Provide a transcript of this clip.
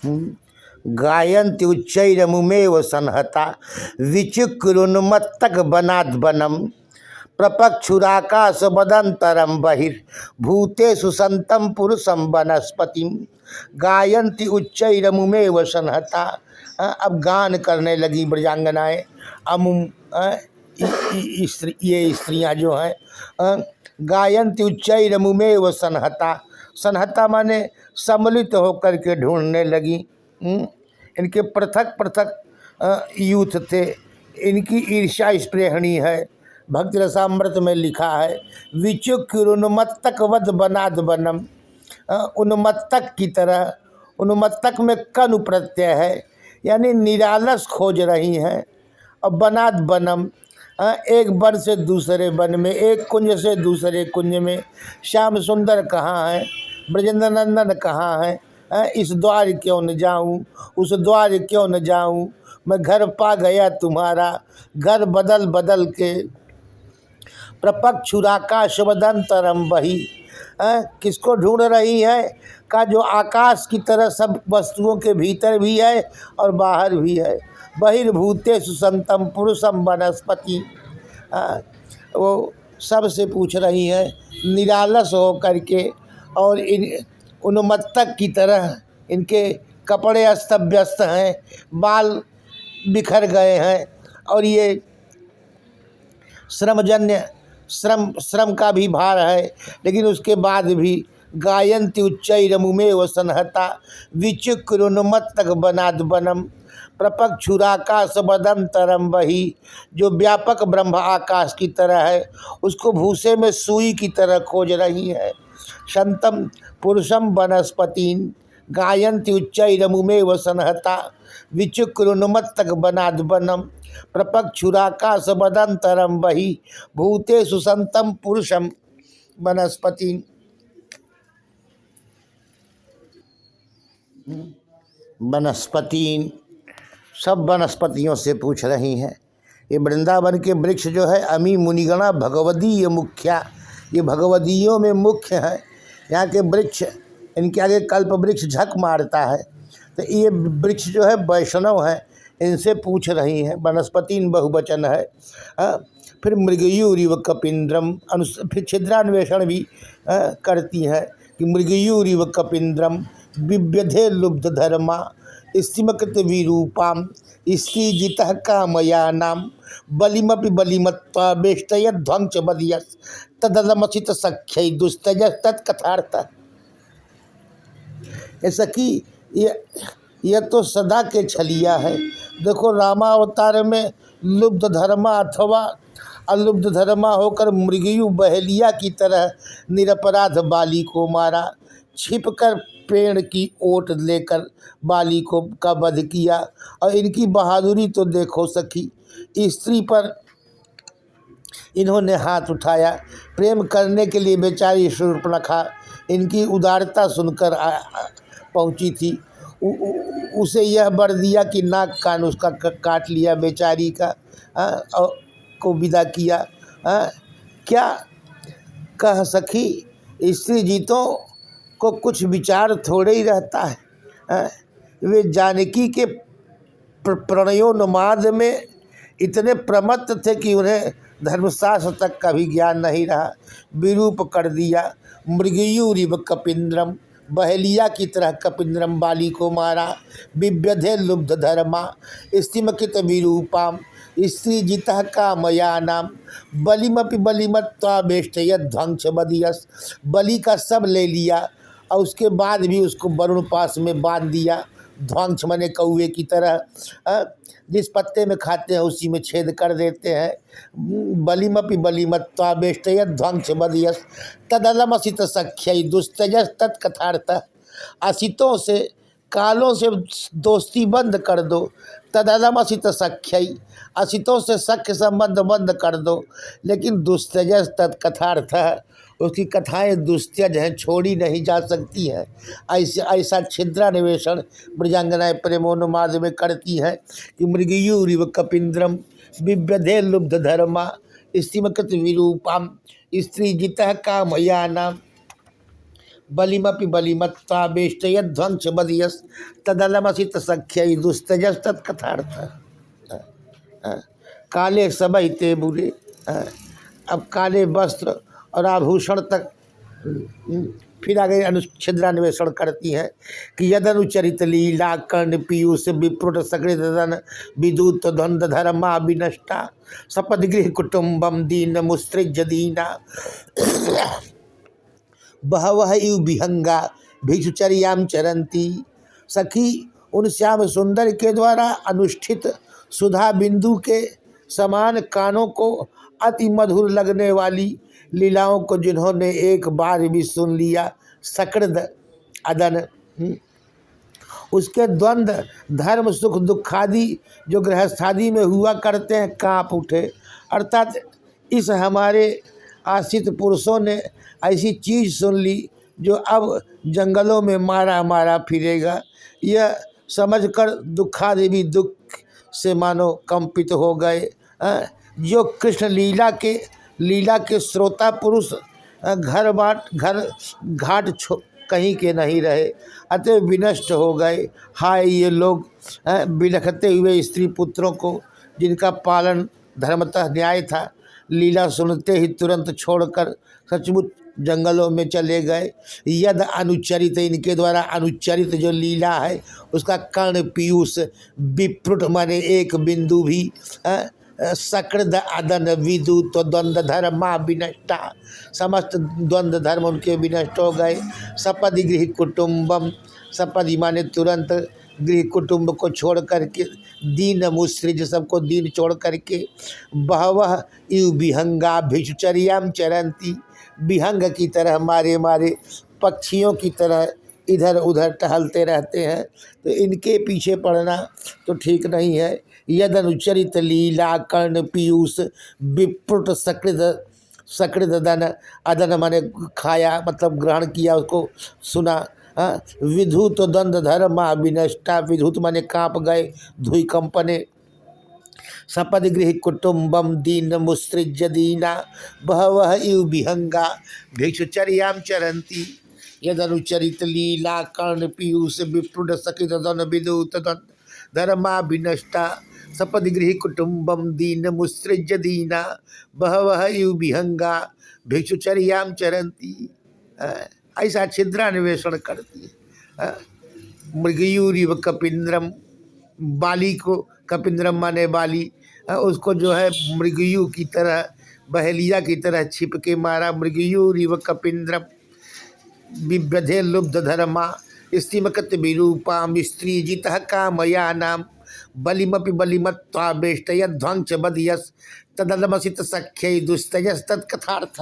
गायन्ति उच्चैरमुमेव संहता विचिक्रुन्मत्तक बनाद बनम प्रपक्षुराकाश बदंतरम बहिर्भूतेषु संतं पुरुषम वनस्पतिम। गायन्ति उच्चैरमुमेव संहता। अब गान करने लगी ब्रजांगनाएं। अमुम ये स्त्रियां जो हैं, गायन्ति उच्चैरमुमेव संहता। संहता माने सम्मिलित होकर के ढूंढने लगी। इनके पृथक पृथक यूथ थे। इनकी ईर्ष्या स्प्रेहणी है। भक्ति रसामृत में लिखा है, विचुक्रुन्मत्तक वध बनाद बनम। उन्मत्तक की तरह, उन्मत्तक में कनु प्रत्यय है, यानी निरालस खोज रही हैं। और बनाद बनम, एक वन से दूसरे वन में, एक कुंज से दूसरे कुंज में। श्याम सुंदर कहाँ है, ब्रजेंद्र नंदन कहाँ है, इस द्वार क्यों न जाऊं, उस द्वार क्यों न जाऊं। मैं घर पा गया तुम्हारा, घर बदल बदल के। प्रपक्षुराकाश बदंतरम बही। किसको ढूंढ रही है? का जो आकाश की तरह सब वस्तुओं के भीतर भी है और बाहर भी है। बहिर्भूतेषु संतं पुरुषम वनस्पति। वो सबसे पूछ रही है निरालस हो करके, और इन उन्मत्तक की तरह इनके कपड़े अस्त व्यस्त हैं, बाल बिखर गए हैं, और ये श्रमजन्य श्रम का भी भार है। लेकिन उसके बाद भी गायन्ति उच्चैरमुमेव संहता विचिक्रुन्मत्तक बनाद बनम प्रपक्षुराकाश बदंतरम बही। जो व्यापक ब्रह्म आकाश की तरह है, उसको भूसे में सुई की तरह खोज रही है। संतम पुरुषम वनस्पतिन गायन्ति उच्चैरमुमेव संहता विचिक्रुन्मत्तक बनाद बनम प्रपक्षुराकाश बदंतरम बही भूतेषु संतं पुरुषम वनस्पति। वनस्पति, सब वनस्पतियों से पूछ रही हैं। ये वृंदावन के वृक्ष जो है, अमी मुनिगणा भगवदीय मुख्या, ये भगवदियों में मुख्य है। यहाँ के वृक्ष, इनके आगे कल्प वृक्ष झक मारता है। तो ये वृक्ष जो है वैष्णव है, इनसे पूछ रही हैं। वनस्पतिन बहुवचन है। फिर मृगयूरिव कपिंद्रम, फिर छिद्रान्वेषण भी करती हैं कि मृगयूरिव कपिंद्रम बिव्यधे लुब्ध धर्मा स्तिमकृत विरूपाम स्त्रीजितः कामयानाम बलिमपि बलिमत्वा बेष्टय ध्वंस बदियस तदलमसित सख्य दुस्तजस तत्कथार्थ। ऐसा कि यह तो सदा के छलिया है। देखो रामावतार में लुब्ध धर्मा अथवा अलुब्ध धर्मा होकर मृगयु बहेलिया की तरह निरपराध बाली को मारा। छिपकर पेड़ की ओट लेकर बाली को का वध किया। और इनकी बहादुरी तो देखो सखी, स्त्री पर इन्होंने हाथ उठाया। प्रेम करने के लिए बेचारी शूर्पणखा इनकी उदारता सुनकर पहुंची थी। उसे यह वर दिया कि नाक कान उसका काट लिया बेचारी का, और को विदा किया। क्या कह सखी, स्त्री जीतों को कुछ विचार थोड़े ही रहता है। वे जानकी के प्रणयोन्माद में इतने प्रमत्त थे कि उन्हें धर्मशास्त्र तक का भी ज्ञान नहीं रहा। विरूप कर दिया। मृगयूरिव कपिंद्रम, बहेलिया की तरह कपिंद्रम बाली को मारा। बिव्यधे लुब्ध धर्मा स्तिमकित विरूपाम स्त्री जितः कामयानाम बलिमपि बलिमत्वा बेष्टय ध्वंस बदियस। बलि का सब ले लिया और उसके बाद भी उसको वरुण पास में बांध दिया। ध्वंस मने कौवे की तरह, जिस पत्ते में खाते हैं उसी में छेद कर देते हैं। बलिमपि बलिमत्वा बेष्टय ध्वंस बदियस तदलमसित सख्य दुस्तजस तत्कथार्थ। असितों से, कालों से दोस्ती बंद कर दो। तदलमसित सख्य, असितों से सख्य संबंध बंद कर दो। लेकिन दुस्तजस तत्कथार्थ, उसकी कथाएं दुस्त्यज हैं, छोड़ी नहीं जा सकती हैं। ऐसा छिद्रान्वेषण ब्रजांगनाएं प्रेमोन्माद में करती हैं कि मृगयूरिव कपिंद्रम बिव्यधे लुब्ध धर्मा स्तिमकृत विरूपाम स्त्री जितः कामयानाम बलिमपि बलिमत्तावेष्टयध्वंस बदियस तदलमसित सख्य दुस्तजस तत्कथार्थ। काले सबई ते बुरे। अब काले वस्त्र और आभूषण तक फिर आगे अनुच्छेद्रान्वेषण करती है कि यदनुचरित लीला कर्ण पीयूष विप्रुट सकृत धन विदूत द्वंद धर्मा विनष्टा सपद गृह कुटुम्बम दीन मुस्त्रिज दीना बहवह इव विहंगा भिक्षुचर्याम चरंती। सखी उन श्याम सुंदर के द्वारा अनुष्ठित सुधा बिंदु के समान कानों को अति मधुर लगने वाली लीलाओं को जिन्होंने एक बार भी सुन लिया, सकृद अदन उसके द्वंद्व धर्म सुख दुखादि जो गृहस्थादि में हुआ करते हैं काँप उठे। अर्थात इस हमारे आश्रित पुरुषों ने ऐसी चीज़ सुन ली जो अब जंगलों में मारा मारा फिरेगा, यह समझकर दुखादि भी दुख से मानो कंपित हो गए। जो कृष्ण लीला के श्रोता पुरुष घर घाट कहीं के नहीं रहे, अतः विनष्ट हो गए। हाय ये लोग बिलखते हुए स्त्री पुत्रों को जिनका पालन धर्मतः न्याय था, लीला सुनते ही तुरंत छोड़कर सचमुच जंगलों में चले गए। यद अनुचरित इनके द्वारा अनुचरित जो लीला है उसका कर्ण पीयूष विप्रुट माने एक बिंदु भी सकृद अदन विदुत द्वंद्व धर्मा विनष्टा समस्त द्वंद्व धर्म उनके विनष्ट हो गए। सपदि गृह कुटुम्बम सपदि माने तुरंत गृह कुटुंब को छोड़ करके दीन मुस्रिज सबको दीन छोड़ करके बहवह इव विहंगा भिक्षुचर्याम चरंती विहंग की तरह मारे मारे पक्षियों की तरह इधर उधर टहलते रहते हैं। तो इनके पीछे पड़ना तो ठीक नहीं है। यद अनुचरित लीला कर्ण पीयूष विप्रुट सकृत दन अदन माने खाया मतलब ग्रहण किया उसको सुना। विधुत द्वंद्व धर्मा विनष्टा विधुत माने काँप गए धुई कंपने। सपद गृह कुटुम्बम दीन मुस्त्रिज दीना बहवह इव विहंगा भिक्षुचर्याम चरंती। यदनुचरित लीला कर्ण पीयूष विप्रुट सकृत दन विदुत धर्मा विनष्टा सपद गृह कुटुम्बम दीन मुस्त्रिज दीना बहवह इव विहंगा भिक्षुचर्याम चरंती। ऐसा छिद्रान्वेषण करती है। मृगयूरिव कपिंद्रम बाली को कपिंद्रम माने बाली उसको जो है मृगयू की तरह बहेलिया की तरह छिप के मारा। मृगयूरिव कपिंद्रम विव्रधे लुब्ध धर्मा स्त्रीमकत विरूपाम स्त्री जितः कामया नाम बलिमपि बलिमत्वावेष्टयध्वंस बदियस तदलमसित सख्य दुस्तजस तत्कथार्थ।